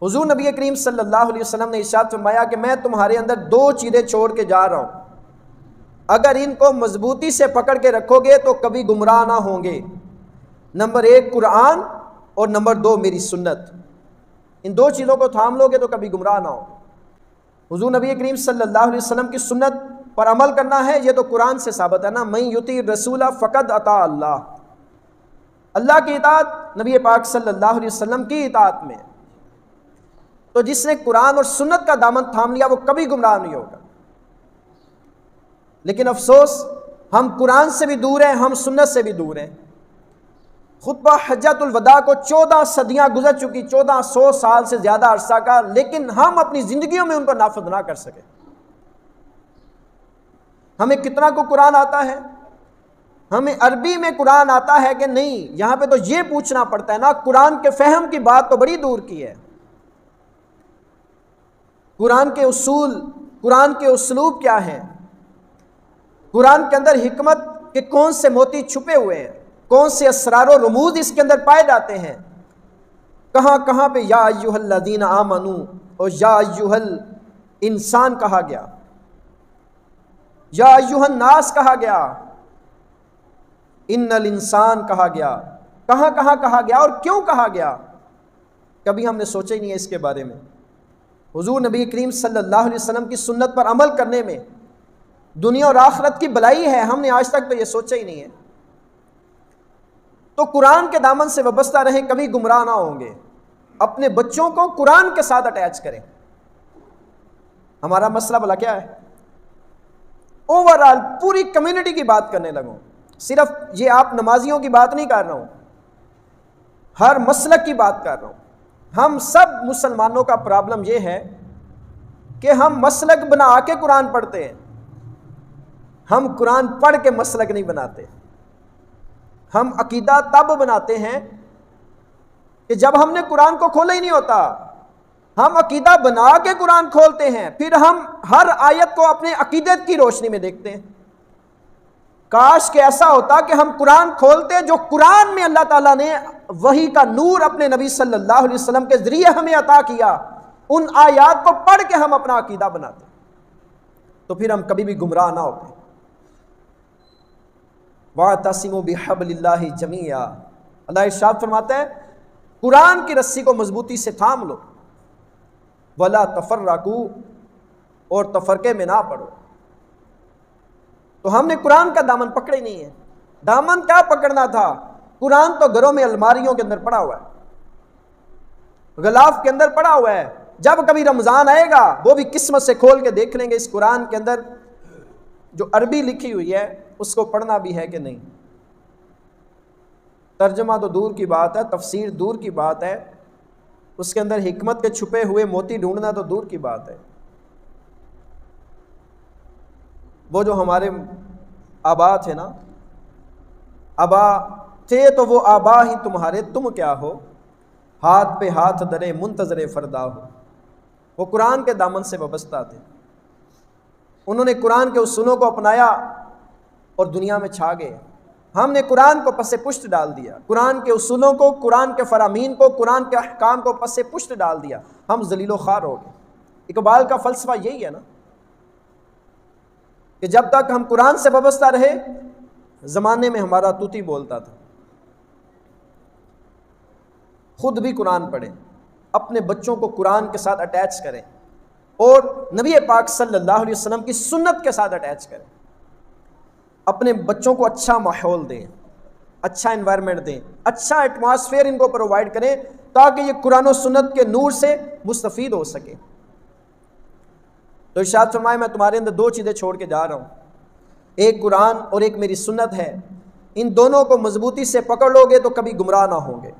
حضور نبی کریم صلی اللہ علیہ وسلم نے ارشاد فرمایا کہ میں تمہارے اندر دو چیزیں چھوڑ کے جا رہا ہوں، اگر ان کو مضبوطی سے پکڑ کے رکھو گے تو کبھی گمراہ نہ ہوں گے۔ نمبر 1 قرآن اور نمبر 2 میری سنت۔ ان دو چیزوں کو تھام لو گے تو کبھی گمراہ نہ ہو۔ حضور نبی کریم صلی اللہ علیہ وسلم کی سنت پر عمل کرنا ہے، یہ تو قرآن سے ثابت ہے نا، من یطیع الرسول فقد اطاع اللہ۔ اللہ کی اطاعت نبی پاک صلی اللہ علیہ وسلم کی اطاعت میں۔ تو جس نے قرآن اور سنت کا دامن تھام لیا وہ کبھی گمراہ نہیں ہوگا۔ لیکن افسوس ہم قرآن سے بھی دور ہیں، ہم سنت سے بھی دور ہیں۔ خطبہ حجۃ الوداع کو 14 صدیاں گزر چکی، 1400 سال سے زیادہ عرصہ کا، لیکن ہم اپنی زندگیوں میں ان کو نافذ نہ کر سکے۔ ہمیں کتنا کو قرآن آتا ہے؟ ہمیں عربی میں قرآن آتا ہے کہ نہیں؟ یہاں پہ تو یہ پوچھنا پڑتا ہے نا، قرآن کے فہم کی بات تو بڑی دور کی ہے۔ قرآن کے اصول، قرآن کے اسلوب کیا ہیں؟ قرآن کے اندر حکمت کے کون سے موتی چھپے ہوئے ہیں؟ کون سے اسرار و رموز اس کے اندر پائے جاتے ہیں؟ کہاں کہاں پہ یا ایھا الذین آمنوا اور یا ایھا الانسان کہا گیا، یا ایھا الناس کہا گیا، ان الانسان کہا گیا، کہاں کہاں کہا گیا اور کیوں کہا گیا؟ کبھی ہم نے سوچا ہی نہیں ہے اس کے بارے میں۔ حضور نبی کریم صلی اللہ علیہ وسلم کی سنت پر عمل کرنے میں دنیا اور آخرت کی بھلائی ہے، ہم نے آج تک تو یہ سوچا ہی نہیں ہے۔ تو قرآن کے دامن سے وابستہ رہیں، کبھی گمراہ نہ ہوں گے۔ اپنے بچوں کو قرآن کے ساتھ اٹیچ کریں۔ ہمارا مسئلہ بھلا کیا ہے؟ اوورآل پوری کمیونٹی کی بات کرنے لگوں، صرف یہ آپ نمازیوں کی بات نہیں کر رہا ہوں، ہر مسلک کی بات کر رہا ہوں۔ ہم سب مسلمانوں کا پرابلم یہ ہے کہ ہم مسلک بنا کے قرآن پڑھتے ہیں، ہم قرآن پڑھ کے مسلک نہیں بناتے۔ ہم عقیدہ تب بناتے ہیں کہ جب ہم نے قرآن کو کھولا ہی نہیں ہوتا، ہم عقیدہ بنا کے قرآن کھولتے ہیں، پھر ہم ہر آیت کو اپنے عقیدت کی روشنی میں دیکھتے ہیں۔ کاش کہ ایسا ہوتا کہ ہم قرآن کھولتے، جو قرآن میں اللہ تعالیٰ نے وحی کا نور اپنے نبی صلی اللہ علیہ وسلم کے ذریعے ہمیں عطا کیا، ان آیات کو پڑھ کے ہم اپنا عقیدہ بناتے، تو پھر ہم کبھی بھی گمراہ نہ ہوتے۔ وَاعْتَصِمُوا بِحَبْلِ اللَّهِ جَمِيعًا، اللہ ارشاد فرماتا ہے قرآن کی رسی کو مضبوطی سے تھام لو، وَلَا تَفَرَّقُوا، اور تفرقے میں نہ پڑو۔ تو ہم نے قرآن کا دامن پکڑے نہیں ہے۔ دامن کیا پکڑنا تھا؟ قرآن تو گھروں میں الماریوں کے اندر پڑا ہوا ہے، غلاف کے اندر پڑا ہوا ہے، جب کبھی رمضان آئے گا وہ بھی قسمت سے کھول کے دیکھ لیں گے اس قرآن کے اندر جو عربی لکھی ہوئی ہے اس کو پڑھنا بھی ہے کہ نہیں۔ ترجمہ تو دور کی بات ہے، تفسیر دور کی بات ہے، اس کے اندر حکمت کے چھپے ہوئے موتی ڈھونڈنا تو دور کی بات ہے۔ وہ جو ہمارے آبا تھے نا، آبا تھے تو وہ آبا ہی تمہارے، تم کیا ہو، ہاتھ پہ ہاتھ درے منتظر فردا ہو۔ وہ قرآن کے دامن سے وابستہ تھے، انہوں نے قرآن کے اصولوں کو اپنایا اور دنیا میں چھا گئے۔ ہم نے قرآن کو پس پشت ڈال دیا، قرآن کے اصولوں کو، قرآن کے فرامین کو، قرآن کے احکام کو پس پشت ڈال دیا، ہم ذلیل و خوار ہو گئے۔ اقبال کا فلسفہ یہی ہے نا کہ جب تک ہم قرآن سے وابستہ رہے، زمانے میں ہمارا طوطی بولتا تھا۔ خود بھی قرآن پڑھیں، اپنے بچوں کو قرآن کے ساتھ اٹیچ کریں اور نبی پاک صلی اللہ علیہ وسلم کی سنت کے ساتھ اٹیچ کریں۔ اپنے بچوں کو اچھا ماحول دیں، اچھا انوائرمنٹ دیں، اچھا ایٹماسفیئر ان کو پرووائڈ کریں تاکہ یہ قرآن و سنت کے نور سے مستفید ہو سکے۔ تو ارشاد فرمائے میں تمہارے اندر دو چیزیں چھوڑ کے جا رہا ہوں، ایک قرآن اور ایک میری سنت ہے، ان دونوں کو مضبوطی سے پکڑ لو گے تو کبھی گمراہ نہ ہوں گے۔